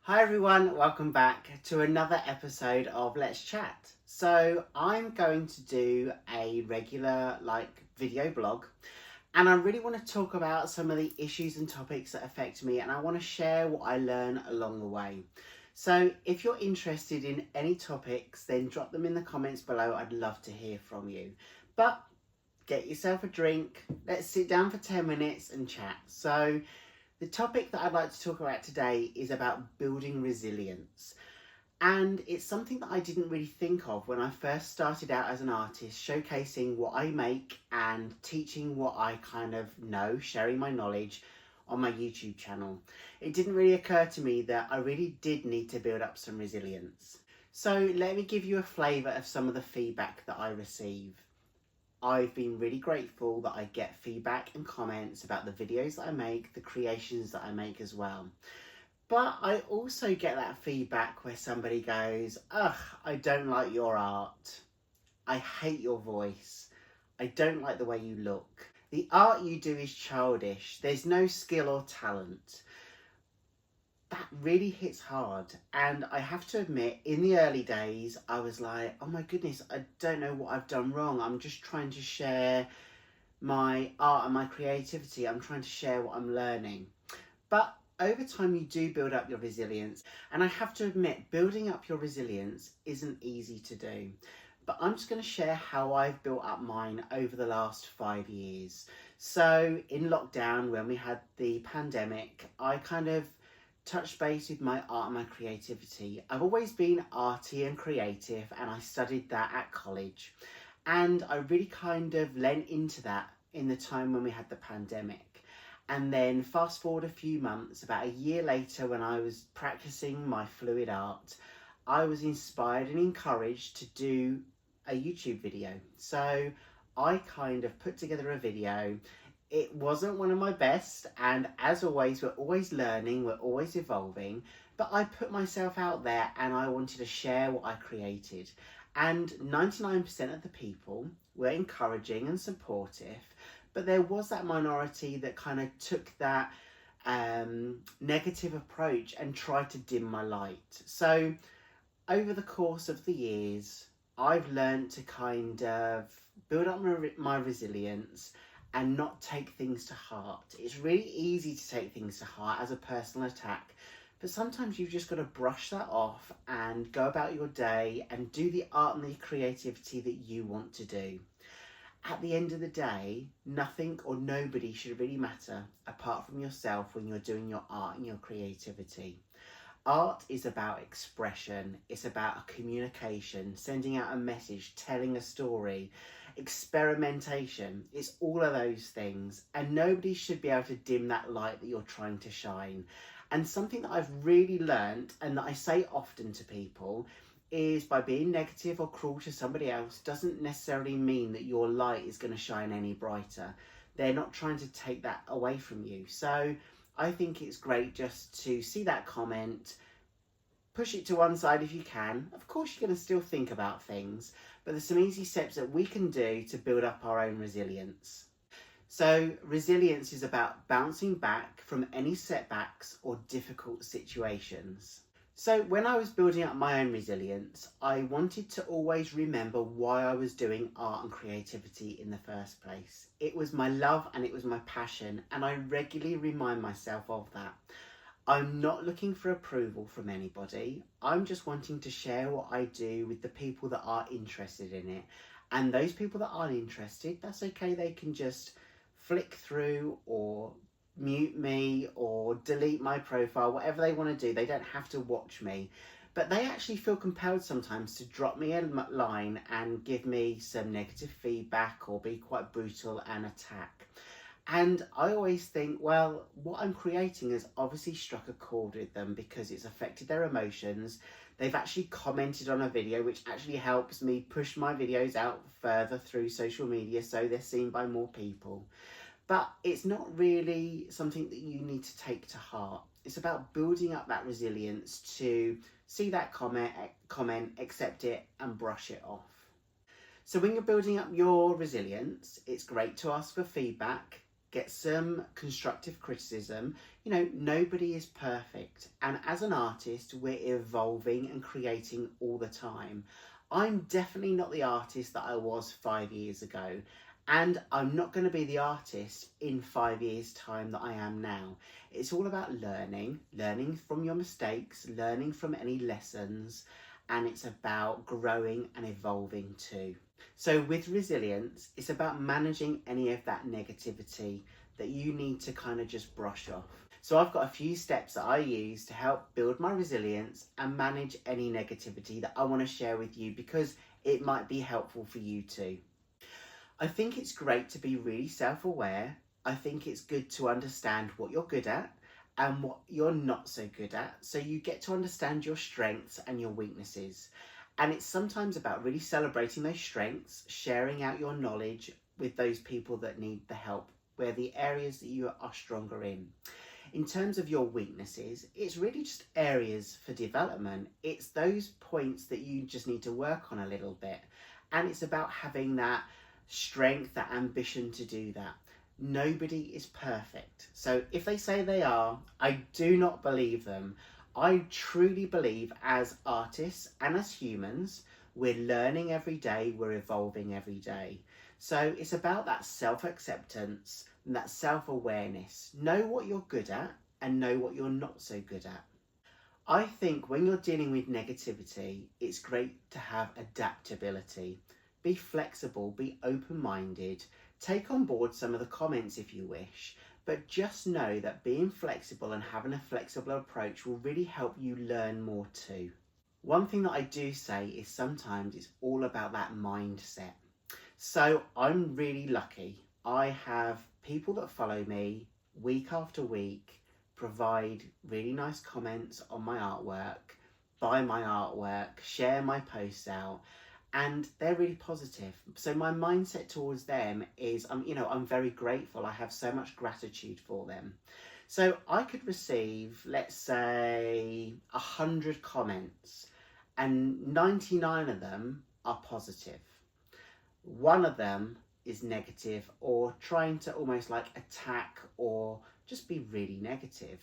Hi everyone, welcome back to another episode of Let's Chat. So I'm going to do a regular video blog, and I really want to talk about some of the issues and topics that affect me, and I want to share what I learn along the way. So if you're interested in any topics, then drop them in the comments below. I'd love to hear from you. But get yourself a drink, let's sit down for 10 minutes and chat. So the topic that I'd like to talk about today is about building resilience. And it's something that I didn't really think of when I first started out as an artist, showcasing what I make and teaching what I kind of know, sharing my knowledge on my YouTube channel. It didn't really occur to me that I really did need to build up some resilience. So let me give you a flavour of some of the feedback that I receive. I've been really grateful that I get feedback and comments about the videos that I make, the creations that I make as well. But I also get that feedback where somebody goes, ugh, I don't like your art. I hate your voice. I don't like the way you look. The art you do is childish. There's no skill or talent. That really hits hard, and I have to admit, in the early days I was like, oh my goodness, I don't know what I've done wrong. I'm just trying to share my art and my creativity. I'm trying to share what I'm learning. But over time you do build up your resilience, and I have to admit, building up your resilience isn't easy to do. But I'm just going to share how I've built up mine over the last 5 years. So in lockdown, when we had the pandemic, I kind of touch base with my art and my creativity. I've always been arty and creative, and I studied that at college, and I really kind of lent into that in the time when we had the pandemic. And then fast forward a few months, about a year later, when I was practicing my fluid art, I was inspired and encouraged to do a YouTube video. So I kind of put together a video. It wasn't one of my best, and as always, we're always learning, we're always evolving, but I put myself out there and I wanted to share what I created. And 99% of the people were encouraging and supportive, but there was that minority that kind of took that negative approach and tried to dim my light. So over the course of the years, I've learned to kind of build up my resilience and not take things to heart. It's really easy to take things to heart as a personal attack, but sometimes you've just got to brush that off and go about your day and do the art and the creativity that you want to do. At the end of the day, nothing or nobody should really matter apart from yourself when you're doing your art and your creativity. Art is about expression, it's about a communication, sending out a message, telling a story, experimentation. It's all of those things, and nobody should be able to dim that light that you're trying to shine. And something that I've really learned, and that I say often to people, is by being negative or cruel to somebody else doesn't necessarily mean that your light is going to shine any brighter. They're not trying to take that away from you. So I think it's great just to see that comment, push it to one side if you can. Of course, you're going to still think about things, but there's some easy steps that we can do to build up our own resilience. So resilience is about bouncing back from any setbacks or difficult situations. So when I was building up my own resilience, I wanted to always remember why I was doing art and creativity in the first place. It was my love and it was my passion, and I regularly remind myself of that. I'm not looking for approval from anybody. I'm just wanting to share what I do with the people that are interested in it. And those people that aren't interested, that's okay. They can just flick through or mute me or delete my profile, whatever they want to do. They don't have to watch me, but they actually feel compelled sometimes to drop me a line and give me some negative feedback or be quite brutal and attack. And I always think, well, what I'm creating has obviously struck a chord with them because it's affected their emotions. They've actually commented on a video, which actually helps me push my videos out further through social media so they're seen by more people. But it's not really something that you need to take to heart. It's about building up that resilience to see that comment, accept it, and brush it off. So when you're building up your resilience, it's great to ask for feedback. get some constructive criticism. You know, nobody is perfect. And as an artist, we're evolving and creating all the time. I'm definitely not the artist that I was 5 years ago. And I'm not going to be the artist in 5 years' time that I am now. It's all about learning from your mistakes, learning from any lessons, and it's about growing and evolving too. So with resilience, it's about managing any of that negativity that you need to kind of just brush off. So I've got a few steps that I use to help build my resilience and manage any negativity that I want to share with you, because it might be helpful for you too. I think it's great to be really self-aware. I think it's good to understand what you're good at and what you're not so good at, so you get to understand your strengths and your weaknesses. And it's sometimes about really celebrating those strengths, sharing out your knowledge with those people that need the help, where the areas that you are stronger in. In terms of your weaknesses, it's really just areas for development. It's those points that you just need to work on a little bit. And it's about having that strength, that ambition to do that. Nobody is perfect. So if they say they are, I do not believe them. I truly believe as artists and as humans, we're learning every day, we're evolving every day. So it's about that self-acceptance and that self-awareness. Know what you're good at and know what you're not so good at. I think when you're dealing with negativity, it's great to have adaptability. Be flexible, be open-minded, take on board some of the comments if you wish, but just know that being flexible and having a flexible approach will really help you learn more too. One thing that I do say is sometimes it's all about that mindset. So I'm really lucky. I have people that follow me week after week, provide really nice comments on my artwork, buy my artwork, share my posts out, and they're really positive. So my mindset towards them is, I'm very grateful. I have so much gratitude for them. So I could receive, let's say, 100 comments, and 99 of them are positive. One of them is negative or trying to almost like attack or just be really negative.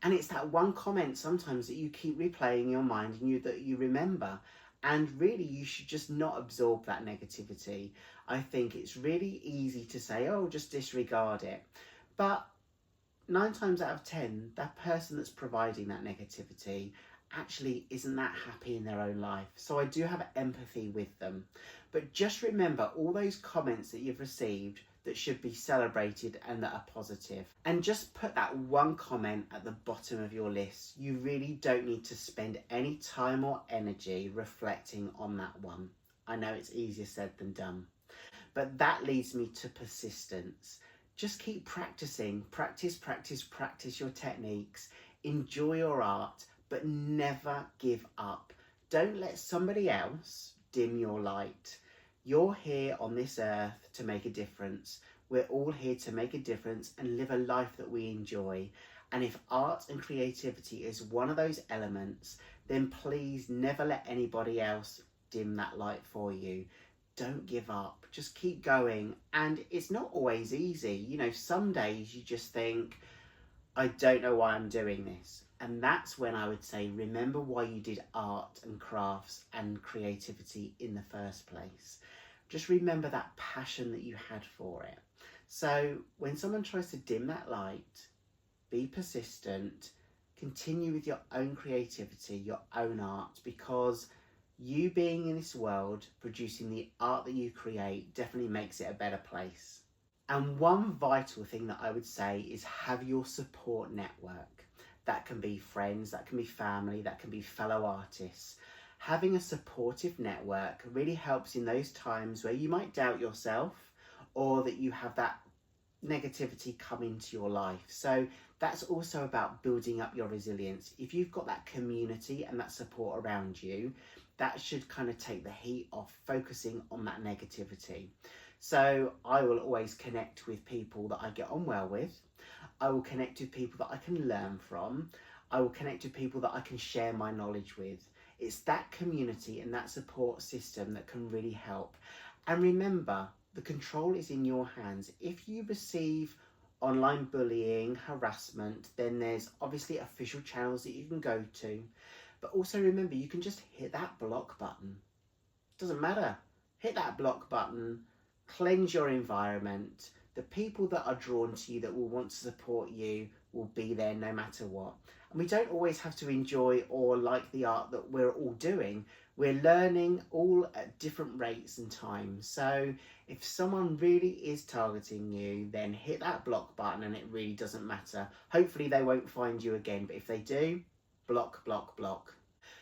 And it's that one comment sometimes that you keep replaying in your mind and that you remember. And really, you should just not absorb that negativity. I think it's really easy to say, oh, just disregard it. But 9 times out of 10, that person that's providing that negativity actually isn't that happy in their own life. So I do have empathy with them. But just remember all those comments that you've received that should be celebrated and that are positive. And just put that one comment at the bottom of your list. You really don't need to spend any time or energy reflecting on that one. I know it's easier said than done. But that leads me to persistence. Just keep practicing. Practice your techniques. Enjoy your art, but never give up. Don't let somebody else dim your light. You're here on this earth to make a difference. We're all here to make a difference and live a life that we enjoy. And if art and creativity is one of those elements, then please never let anybody else dim that light for you. Don't give up. Just keep going. And it's not always easy. Some days you just think, I don't know why I'm doing this. And that's when I would say, remember why you did art and crafts and creativity in the first place. Just remember that passion that you had for it. So when someone tries to dim that light, be persistent, continue with your own creativity, your own art, because you being in this world, producing the art that you create, definitely makes it a better place. And one vital thing that I would say is have your support network. That can be friends, that can be family, that can be fellow artists. Having a supportive network really helps in those times where you might doubt yourself or that you have that negativity come into your life. So that's also about building up your resilience. If you've got that community and that support around you, that should kind of take the heat off focusing on that negativity. So I will always connect with people that I get on well with. I will connect with people that I can learn from. I will connect with people that I can share my knowledge with. It's that community and that support system that can really help. And remember, the control is in your hands. If you receive online bullying, harassment, then there's obviously official channels that you can go to. But also remember, you can just hit that block button. Doesn't matter. Hit that block button, cleanse your environment. The people that are drawn to you, that will want to support you, will be there no matter what. And we don't always have to enjoy or like the art that we're all doing. We're learning all at different rates and times. So if someone really is targeting you, then hit that block button and it really doesn't matter. Hopefully they won't find you again, but if they do, block, block, block.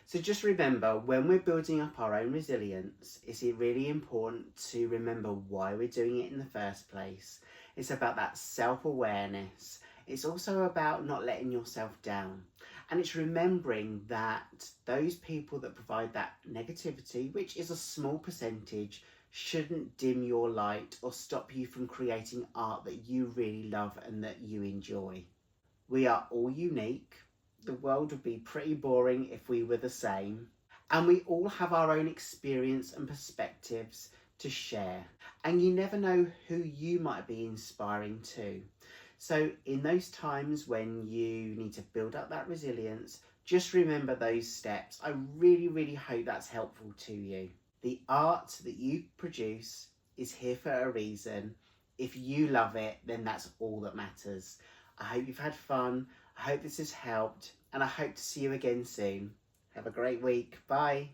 So just remember, when we're building up our own resilience, it's really important to remember why we're doing it in the first place. It's about that self-awareness. It's also about not letting yourself down. And it's remembering that those people that provide that negativity, which is a small percentage, shouldn't dim your light or stop you from creating art that you really love and that you enjoy. We are all unique. The world would be pretty boring if we were the same. And we all have our own experience and perspectives to share. And you never know who you might be inspiring too. So in those times when you need to build up that resilience, just remember those steps. I really, really hope that's helpful to you. The art that you produce is here for a reason. If you love it, then that's all that matters. I hope you've had fun. I hope this has helped, and I hope to see you again soon. Have a great week. Bye.